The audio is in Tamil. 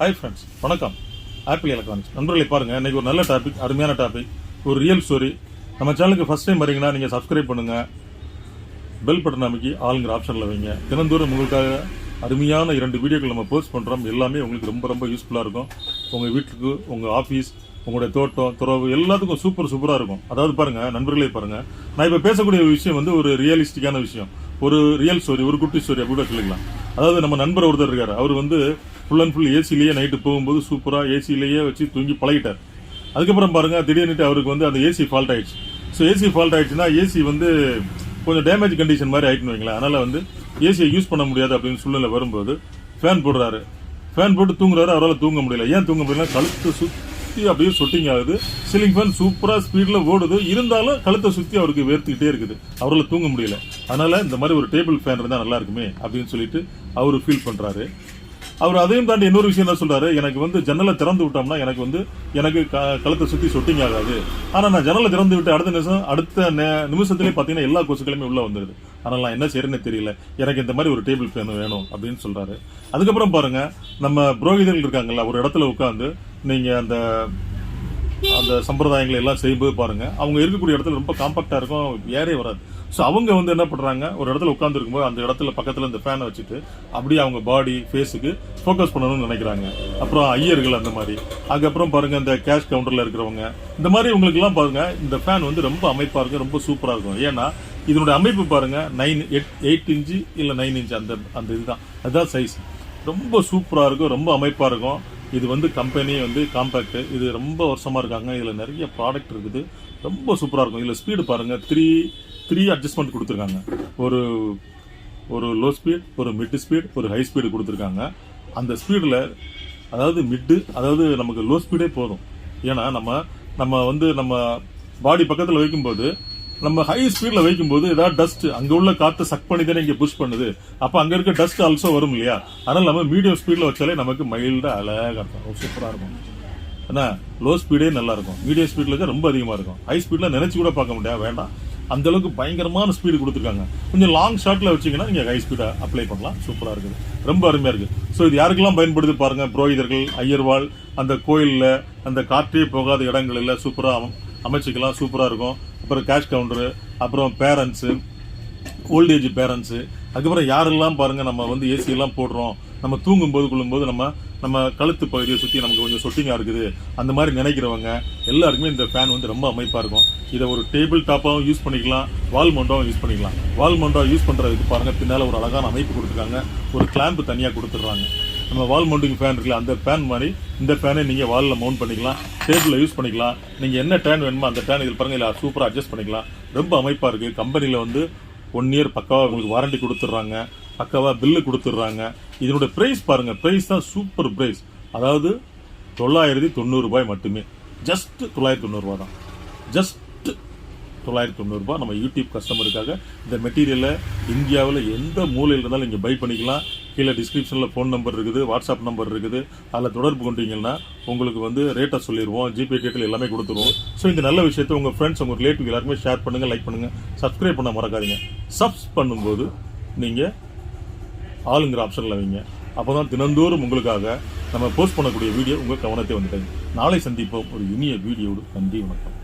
ஹாய் ஃப்ரெண்ட்ஸ், வணக்கம். ஆப்பிள் எலக்ட்ரானிக்ஸ் நண்பர்களை பாருங்கள். இன்றைக்கி ஒரு நல்ல டாபிக், அருமையான டாபிக், ஒரு ரியல் ஸ்டோரி. நம்ம சேனலுக்கு ஃபஸ்ட் டைம் வரீங்கன்னா நீங்கள் சப்ஸ்கிரைப் பண்ணுங்கள், பெல் பட்டன் அமைக்கி ஆளுங்கிற ஆப்ஷனில் வைங்க. தினந்தோறும் உங்களுக்காக அருமையான 2 வீடியோக்கள் நம்ம போஸ்ட் பண்ணுறோம். எல்லாமே உங்களுக்கு ரொம்ப ரொம்ப யூஸ்ஃபுல்லாக இருக்கும். உங்கள் வீட்டுக்கு, உங்கள் ஆஃபீஸ், உங்களுடைய தோட்டம், துறவு எல்லாத்துக்கும் சூப்பராக இருக்கும். அதாவது பாருங்கள் நண்பர்களே, பாருங்கள், நான் இப்போ பேசக்கூடிய விஷயம் வந்து ஒரு ரியலிஸ்டிக்கான விஷயம், ஒரு ரியல் ஸ்டோரி, ஒரு குட்டி ஸ்டோரி அப்படி கூட சொல்லிக்கலாம். அதாவது நம்ம நண்பர் ஒருத்தர் இருக்கார். அவர் வந்து ஃபுல் அண்ட் ஃபுல் ஏசிலேயே நைட்டு போகும்போது சூப்பராக ஏசிலேயே வச்சு தூங்கி பழகிட்டார். அதுக்கப்புறம் பாருங்கள், திடீர்னு அவருக்கு வந்து அந்த ஏசி ஃபால்ட் ஆயிடுச்சு. ஸோ ஏசி ஃபால்ட் ஆயிடுச்சுன்னா ஏசி வந்து கொஞ்சம் டேமேஜ் கண்டிஷன் மாதிரி ஆகிட்டுன்னு வைங்களேன். அதனால் வந்து ஏசியை யூஸ் பண்ண முடியாது அப்படின்னு சூழ்நிலை வரும்போது ஃபேன் போடுறாரு. ஃபேன் போட்டு தூங்குறாரு. அவரால் தூங்க முடியல. ஏன் தூங்க முடியல? கழுத்து சுற்றி அப்படியே சொட்டிங் ஆகுது. சீலிங் ஃபேன் சூப்பராக ஸ்பீடில் ஓடுது. இருந்தாலும் கழுத்தை சுற்றி அவருக்கு வேர்த்துக்கிட்டே இருக்குது. அவரால் தூங்க முடியல. அதனால் இந்த மாதிரி ஒரு டேபிள் ஃபேன் இருந்தால் நல்லா இருக்குமே அப்படின்னு சொல்லிட்டு அவர் ஃபீல் பண்ணுறாரு. அவர் அதையும் தாண்டி இன்னொரு விஷயம் என்ன சொல்றாரு, எனக்கு வந்து ஜன்னலை திறந்து விட்டோம்னா எனக்கு கழுத்தை சுற்றி சொட்டிங் ஆகாது. ஆனால் நான் ஜன்னலை திறந்து விட்டு அடுத்த நிமிஷத்துலேயே பார்த்தீங்கன்னா எல்லா கொசுக்களுமே உள்ள வந்துடுது. ஆனால் நான் என்ன செய்யறேன்னு தெரியல. எனக்கு இந்த மாதிரி ஒரு டேபிள் ஃபேன் வேணும் அப்படின்னு சொல்றாரு. அதுக்கப்புறம் பாருங்க, நம்ம புரோகிதர்கள் இருக்காங்கல்ல, ஒரு இடத்துல உட்காந்து நீங்க அந்த சம்பிரதாயங்களை எல்லாம் செய்யும்போது பாருங்க, அவங்க இருக்கக்கூடிய இடத்துல ரொம்ப காம்பாக்டா இருக்கும், ஏறே வராது. ஸோ அவங்க வந்து என்ன பண்றாங்க, ஒரு இடத்துல உட்கார்ந்து இருக்கும்போது அந்த இடத்துல பக்கத்துல இந்த ஃபேனை வச்சுட்டு அப்படியே அவங்க பாடி ஃபேஸுக்கு ஃபோக்கஸ் பண்ணணும்னு நினைக்கிறாங்க. அப்புறம் ஐயர்கள் அந்த மாதிரி, அதுக்கப்புறம் பாருங்க இந்த கேஷ் கவுண்டர்ல இருக்கிறவங்க, இந்த மாதிரி உங்களுக்கு எல்லாம் பாருங்க இந்த ஃபேன் வந்து ரொம்ப அமைப்பா இருக்கும், ரொம்ப சூப்பரா இருக்கும். ஏன்னா இதனுடைய அமைப்பு பாருங்க 8 இன்ச்சு இல்ல 9 இன்ச்சு அந்த இதுதான், அதுதான் சைஸ். ரொம்ப சூப்பரா இருக்கும், ரொம்ப அமைப்பா இருக்கும். இது வந்து கம்பெனி வந்து காம்பேக்ட், இது ரொம்ப வருஷமா இருக்காங்க. இதுல நிறைய ப்ராடக்ட் இருக்குது, ரொம்ப சூப்பரா இருக்கும். இதுல ஸ்பீடு பாருங்க, த்ரீ அட்ஜஸ்ட்மெண்ட் கொடுத்துருக்காங்க. ஒரு லோ ஸ்பீட், ஒரு மிட் ஸ்பீட், ஒரு ஹை ஸ்பீடு கொடுத்துருக்காங்க. அந்த ஸ்பீடில் அதாவது நமக்கு லோ ஸ்பீடே போதும். ஏன்னா நம்ம வந்து நம்ம பாடி பக்கத்தில் வைக்கும்போது, நம்ம ஹை ஸ்பீடில் வைக்கும்போது ஏதாவது டஸ்ட் அங்கே உள்ள காற்று சக் பண்ணி தானே இங்கே புஷ் பண்ணுது. அப்போ அங்கே இருக்க டஸ்ட் ஆல்சோ வரும் இல்லையா? அதனால் நம்ம மீடியம் ஸ்பீடில் வச்சாலே நமக்கு மைல்டாக அழகாக இருக்கும், சூப்பராக இருக்கும். ஏன்னா லோ ஸ்பீடே நல்லா இருக்கும், மீடியம் ஸ்பீடில் இருக்க ரொம்ப அதிகமாக இருக்கும். ஹை ஸ்பீடில் நினைச்சு கூட பார்க்க முடியாது, வேண்டாம். அந்த அளவுக்கு பயங்கரமான ஸ்பீடு கொடுத்துருக்காங்க. கொஞ்சம் லாங் ஷாட்ல வச்சீங்கன்னா நீங்க ஹை ஸ்பீடா அப்ளை பண்ணலாம். சூப்பரா இருக்குது, ரொம்ப அருமையா இருக்கு. ஸோ இது யாருக்கெல்லாம் பயன்படுது பாருங்க, புரோகிதர்கள், ஐயர்வாள், அந்த கோயில்ல அந்த காற்றே போகாத இடங்கள்ல சூப்பரா அமைச்சிக்கலாம், சூப்பரா இருக்கும். அப்புறம் கேஷ் கவுண்டரு, அப்புறம் பேரண்ட்ஸு, ஓல்டேஜ் பேரண்ட்ஸு, அதுக்கப்புறம் யாரெல்லாம் பாருங்க நம்ம வந்து ஏசி எல்லாம் போடுறோம், நம்ம தூங்கும்போது கொள்ளும்போது நம்ம கழுத்து பகுதியை சுற்றி நமக்கு கொஞ்சம் சொட்டிங்காக இருக்குது, அந்த மாதிரி நினைக்கிறவங்க எல்லாருக்குமே இந்த ஃபேன் வந்து ரொம்ப அமைப்பாக இருக்கும். இதை ஒரு டேபிள் டாப்பாகவும் யூஸ் பண்ணிக்கலாம், வால் மவுண்டாகவும் யூஸ் பண்ணிக்கலாம். வால் மவுண்டாக யூஸ் பண்ணுறதுக்கு பாருங்கள், பின்னால் ஒரு அழகான அமைப்பு கொடுத்துருக்காங்க, ஒரு கிளாம்பு தனியாக கொடுத்துட்றாங்க. நம்ம வால் மவுண்டிங் ஃபேன் இருக்குல்ல, அந்த ஃபேன் மாதிரி இந்த ஃபேனை நீங்கள் வாலில் மவுண்ட் பண்ணிக்கலாம், டேபிளில் யூஸ் பண்ணிக்கலாம். நீங்கள் என்ன டேன் வேணுமோ அந்த டேன் இதில் பாருங்கள், இல்லை சூப்பராக அட்ஜஸ்ட் பண்ணிக்கலாம். ரொம்ப அமைப்பாக இருக்குது. கம்பெனியில் வந்து 1 இயர் பக்காவாக உங்களுக்கு வாரண்டி கொடுத்துட்றாங்க, பக்காவாக பில்லு கொடுத்துட்றாங்க. இதனுடைய ப்ரைஸ் பாருங்கள், ப்ரைஸ் தான் சூப்பர் ப்ரைஸ். அதாவது 990 ரூபாய் மட்டுமே. ஜஸ்ட் 990 ரூபா தான், ஜஸ்ட் 990 ரூபாய். நம்ம யூடியூப் கஸ்டமருக்காக இந்த மெட்டீரியலை இந்தியாவில் எந்த மூலையில் இருந்தாலும் நீங்கள் பை பண்ணிக்கலாம். கீழே டிஸ்கிரிப்ஷனில் ஃபோன் நம்பர் இருக்குது, வாட்ஸ்அப் நம்பர் இருக்குது, அதில் தொடர்பு கொண்டீங்கன்னா உங்களுக்கு வந்து ரேட்டை சொல்லிடுவோம், ஜிபே டீட்டெயில் எல்லாமே கொடுத்துருவோம். ஸோ இந்த நல்ல விஷயத்தை உங்கள் ஃப்ரெண்ட்ஸ், உங்கள் ரிலேட்டிவ் எல்லாருமே ஷேர் பண்ணுங்கள், லைக் பண்ணுங்கள், சப்ஸ்கிரைப் பண்ண மறக்காதீங்க. சப்ஸ் பண்ணும்போது நீங்கள் ஆளுங்கிற ஆப்ஷனில் வைங்க. அப்போ தான் தினந்தோறும் உங்களுக்காக நம்ம போஸ்ட் பண்ணக்கூடிய வீடியோ உங்கள் கவனத்தை வந்துட்டாங்க. நாளை சந்திப்போம் ஒரு இனிய வீடியோடு. நன்றி, வணக்கம்.